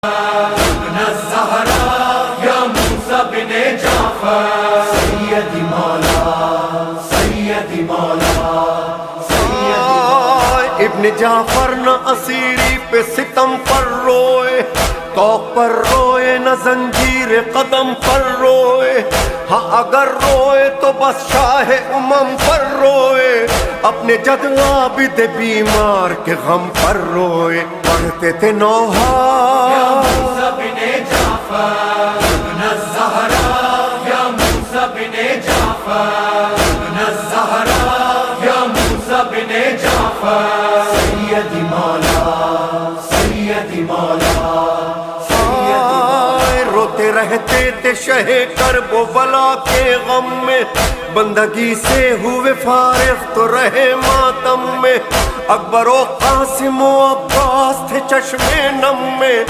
ابن الزهراء یا موسیٰ بن جعفر سیدی مولا سیدی مولا ابن جعفر نہ اسیری پہ ستم پر روئے، کوک پر روئے نہ زنجیر قدم پر روئے، ہاں اگر روئے تو بس شاہ امم پر روئے، اپنے جد عابد بیمار کے غم پر روئے، پڑھتے تھے نوحہ یا موسیٰ بن جعفر ابن الزهراء یا موسیٰ بن جعفر ابن الزهراء یا موسیٰ بن جعفر سیدی مولا سیدی مولا روتے رہتے تھے شہ کرب و بلا کے غم میں، بندگی سے ہوئے فارغ تو رہے ماتم میں، اکبر و قاسم و عباس تھے چشم نم میں،